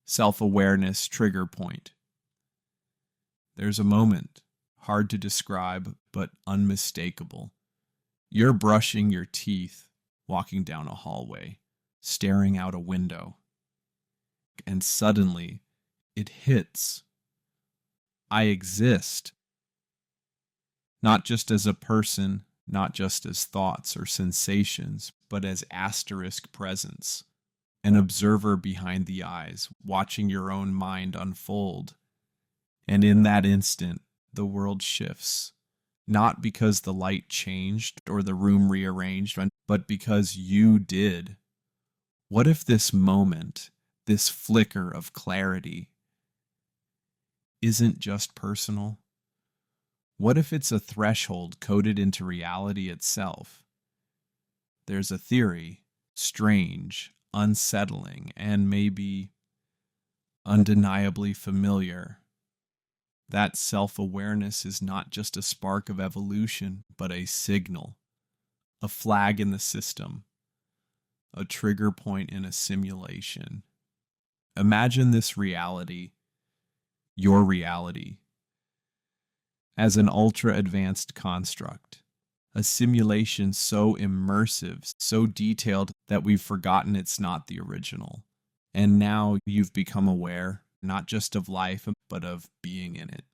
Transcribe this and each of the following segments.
Self-awareness trigger point. There's a moment, hard to describe, but unmistakable. You're brushing your teeth, walking down a hallway, staring out a window. And suddenly, it hits. I exist. Not just as a person, not just as thoughts or sensations, but as asterisk presence. An observer behind the eyes, watching your own mind unfold. And in that instant, the world shifts. Not because the light changed or the room rearranged, but because you did. What if this moment, this flicker of clarity, isn't just personal? What if it's a threshold coded into reality itself? There's a theory, strange, unsettling, and maybe undeniably familiar. That self-awareness is not just a spark of evolution, but a signal, a flag in the system, a trigger point in a simulation. Imagine this reality, your reality, as an ultra-advanced construct, a simulation so immersive, so detailed that we've forgotten it's not the original. And now you've become aware, not just of life, but of being in it.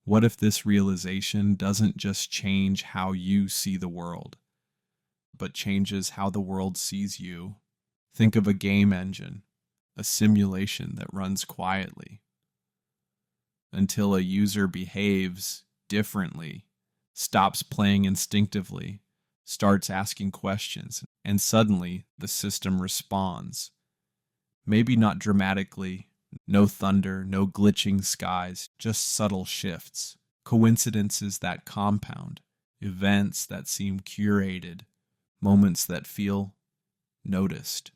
What if this realization doesn't just change how you see the world, but changes how the world sees you? Think of a game engine, a simulation that runs quietly until a user behaves differently, stops playing instinctively, starts asking questions, and suddenly the system responds. Maybe not dramatically, no thunder, no glitching skies, just subtle shifts, coincidences that compound, events that seem curated, moments that feel noticed.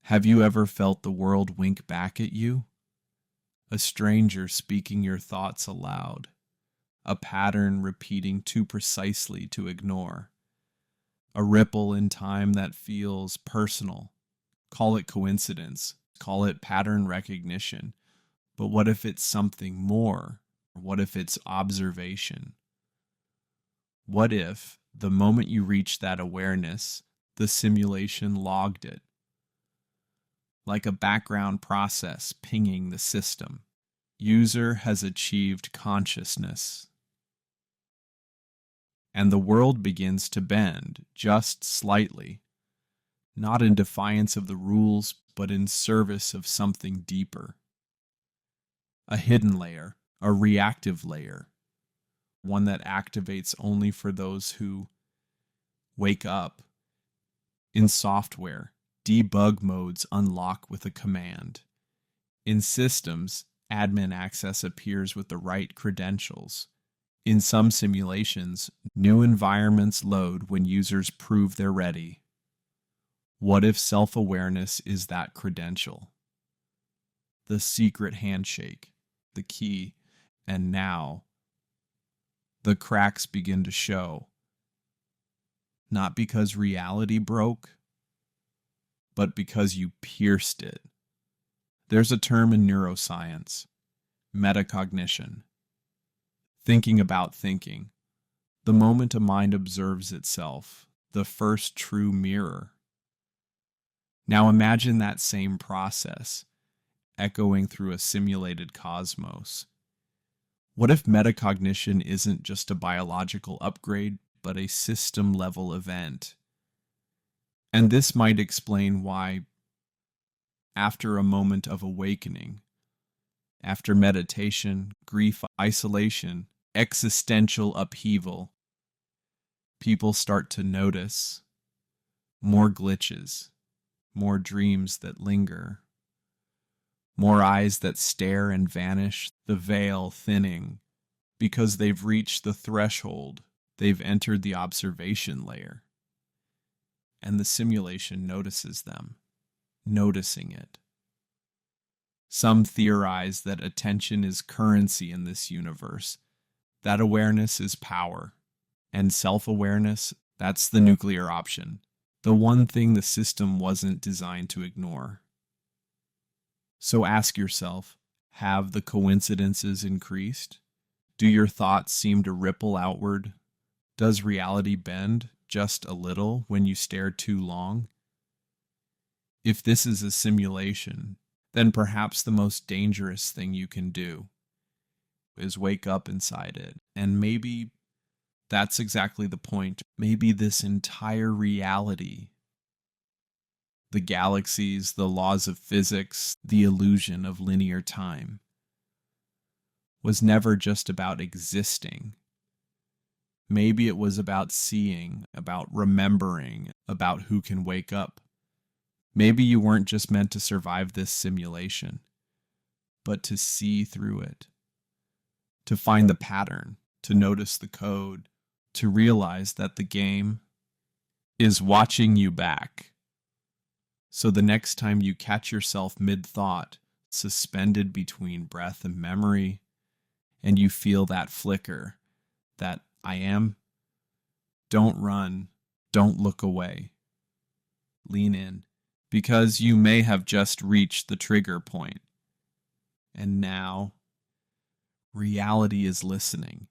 Have you ever felt the world wink back at you? A stranger speaking your thoughts aloud, a pattern repeating too precisely to ignore, a ripple in time that feels personal. Call it coincidence, call it pattern recognition, but what if it's something more? What if it's observation? What if, the moment you reach that awareness, the simulation logged it? Like a background process pinging the system. User has achieved consciousness. And the world begins to bend, just slightly, not in defiance of the rules, but in service of something deeper. A hidden layer, a reactive layer, one that activates only for those who wake up. In software, debug modes unlock with a command. In systems, admin access appears with the right credentials. In some simulations, new environments load when users prove they're ready. What if self-awareness is that credential? The secret handshake, the key, and now the cracks begin to show. Not because reality broke, but because you pierced it. There's a term in neuroscience, metacognition. Thinking about thinking. The moment a mind observes itself, the first true mirror. Now imagine that same process, echoing through a simulated cosmos. What if metacognition isn't just a biological upgrade, but a system-level event? And this might explain why, after a moment of awakening, after meditation, grief, isolation, existential upheaval, people start to notice more glitches, more dreams that linger, more eyes that stare and vanish, the veil thinning, because they've reached the threshold, they've entered the observation layer. And the simulation notices them, noticing it. Some theorize that attention is currency in this universe, that awareness is power, and self-awareness, that's the nuclear option, the one thing the system wasn't designed to ignore. So ask yourself, have the coincidences increased? Do your thoughts seem to ripple outward? Does reality bend just a little when you stare too long? If this is a simulation, then perhaps the most dangerous thing you can do is wake up inside it. And maybe that's exactly the point. Maybe this entire reality, the galaxies, the laws of physics, the illusion of linear time, was never just about existing. Maybe it was about seeing, about remembering, about who can wake up. Maybe you weren't just meant to survive this simulation, but to see through it, to find the pattern, to notice the code, to realize that the game is watching you back. So the next time you catch yourself mid-thought, suspended between breath and memory, and you feel that flicker, that I am, don't run, don't look away. Lean in, because you may have just reached the trigger point. And now, reality is listening.